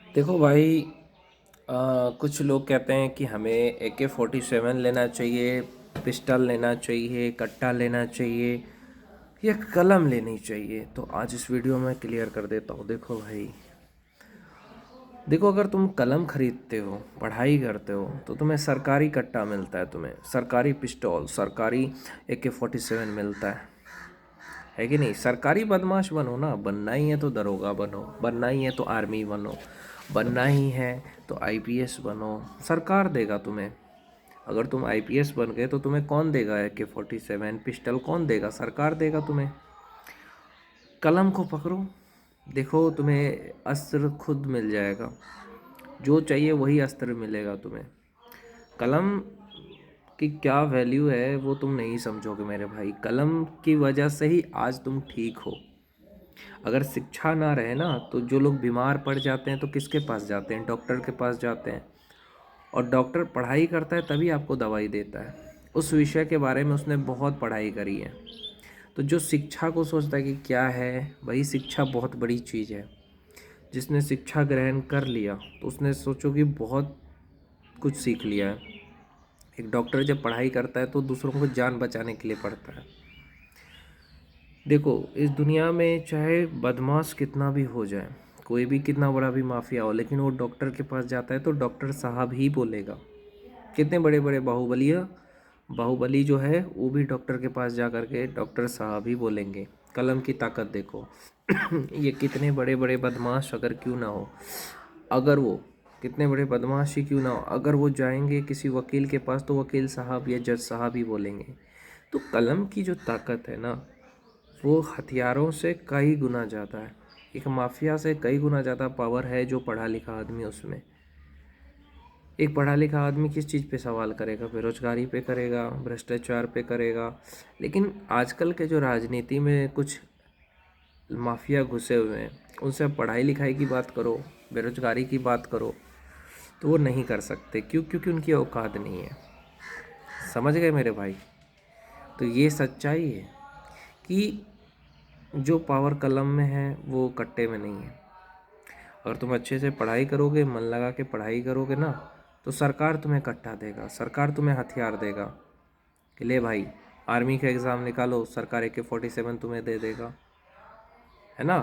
देखो भाई, कुछ लोग कहते हैं कि हमें AK-47 लेना चाहिए, पिस्टल लेना चाहिए, कट्टा लेना चाहिए या कलम लेनी चाहिए। तो आज इस वीडियो में क्लियर कर देता हूँ। देखो भाई, देखो, अगर तुम कलम खरीदते हो, पढ़ाई करते हो, तो तुम्हें सरकारी कट्टा मिलता है, तुम्हें सरकारी पिस्टल, सरकारी AK-47 मिलता है कि नहीं। सरकारी बदमाश बनो ना, बनना ही है तो दरोगा बनो, बनना ही है तो आर्मी बनो, बनना ही है तो IPS बनो। सरकार देगा तुम्हें। अगर तुम IPS बन गए तो तुम्हें कौन देगा AK-47 पिस्टल? कौन देगा? सरकार देगा तुम्हें। कलम को पकड़ो, देखो तुम्हें अस्त्र खुद मिल जाएगा। जो चाहिए वही अस्त्र मिलेगा तुम्हें। कलम की क्या वैल्यू है वो तुम नहीं समझोगे मेरे भाई। कलम की वजह से ही आज तुम ठीक हो। अगर शिक्षा ना रहे ना, तो जो लोग बीमार पड़ जाते हैं तो किसके पास जाते हैं? डॉक्टर के पास जाते हैं। और डॉक्टर पढ़ाई करता है तभी आपको दवाई देता है। उस विषय के बारे में उसने बहुत पढ़ाई करी है। तो जो शिक्षा को सोचता है कि क्या है, वही शिक्षा बहुत बड़ी चीज़ है। जिसने शिक्षा ग्रहण कर लिया तो उसने सोचो कि बहुत कुछ सीख लिया है। एक डॉक्टर जब पढ़ाई करता है तो दूसरों को जान बचाने के लिए पढ़ता है। देखो, इस दुनिया में चाहे बदमाश कितना भी हो जाए, कोई भी कितना बड़ा भी माफिया हो, लेकिन वो डॉक्टर के पास जाता है तो डॉक्टर साहब ही बोलेगा। कितने बड़े बड़े बाहुबली जो है वो भी डॉक्टर के पास जा कर के डॉक्टर साहब ही बोलेंगे। कलम की ताकत देखो। ये कितने बड़े बड़े बदमाश अगर क्यों ना हो, अगर वो कितने बड़े बदमाश ही क्यों ना हो, अगर वो जाएंगे किसी वकील के पास तो वकील साहब या जज साहब ही बोलेंगे। तो कलम की जो ताकत है ना, वो हथियारों से कई गुना ज़्यादा है। एक माफिया से कई गुना ज़्यादा पावर है जो पढ़ा लिखा आदमी उसमें। एक पढ़ा लिखा आदमी किस चीज़ पे सवाल करेगा? बेरोजगारी पे करेगा, भ्रष्टाचार पे करेगा। लेकिन आजकल के जो राजनीति में कुछ माफिया घुसे हुए हैं, उनसे आप पढ़ाई लिखाई की बात करो, बेरोजगारी की बात करो, तो वो नहीं कर सकते। क्यों? क्योंकि उनकी औकात नहीं है। समझ गए मेरे भाई? तो ये सच्चाई है कि जो पावर कलम में है वो कट्टे में नहीं है। अगर तुम अच्छे से पढ़ाई करोगे, मन लगा के पढ़ाई करोगे ना, तो सरकार तुम्हें कट्टा देगा, सरकार तुम्हें हथियार देगा कि ले भाई, आर्मी का एग्ज़ाम निकालो, सरकार AK-47 तुम्हें दे देगा, है ना।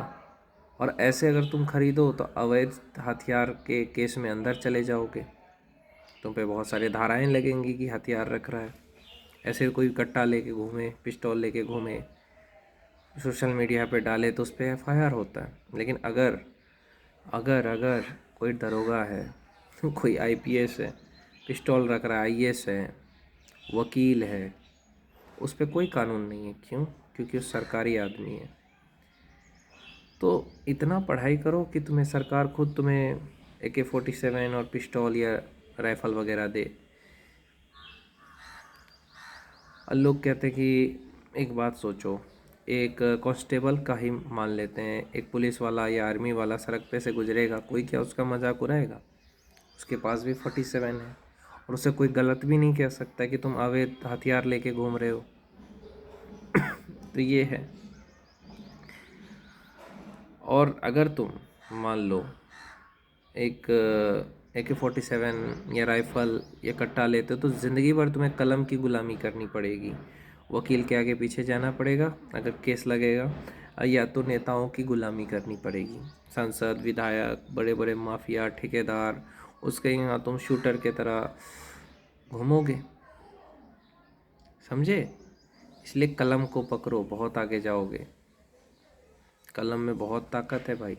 और ऐसे अगर तुम खरीदो तो अवैध हथियार के केस में अंदर चले जाओगे। तुम पे बहुत सारे धाराएं लगेंगी कि हथियार रख रहा है। ऐसे कोई कट्टा लेके घूमे, पिस्टल लेके घूमे, सोशल मीडिया पे डाले तो उस पर FIR होता है। लेकिन अगर अगर अगर कोई दरोगा है, कोई IPS है, पिस्टल रख रहा है, IAS है, वकील है, उस पर कोई कानून नहीं है। क्यों? क्योंकि वो सरकारी आदमी है। तो इतना पढ़ाई करो कि तुम्हें सरकार खुद तुम्हें AK-47 और पिस्टल या राइफ़ल वगैरह दे। और लोग कहते हैं कि एक बात सोचो, एक कांस्टेबल का ही मान लेते हैं, एक पुलिस वाला या आर्मी वाला सड़क पे से गुजरेगा, कोई क्या उसका मजाक उड़ाएगा? उसके पास भी 47 है और उसे कोई गलत भी नहीं कह सकता कि तुम अवैध हथियार लेके घूम रहे हो। तो ये है। और अगर तुम मान लो एक AK-47 या राइफ़ल या कट्टा लेते हो तो ज़िंदगी भर तुम्हें कलम की गुलामी करनी पड़ेगी। वकील के आगे पीछे जाना पड़ेगा अगर केस लगेगा, या तो नेताओं की गुलामी करनी पड़ेगी। सांसद, विधायक, बड़े बड़े माफिया, ठेकेदार, उसके यहाँ तुम शूटर के तरह घूमोगे। समझे? इसलिए कलम को पकड़ो, बहुत आगे जाओगे। कलम में बहुत ताकत है भाई।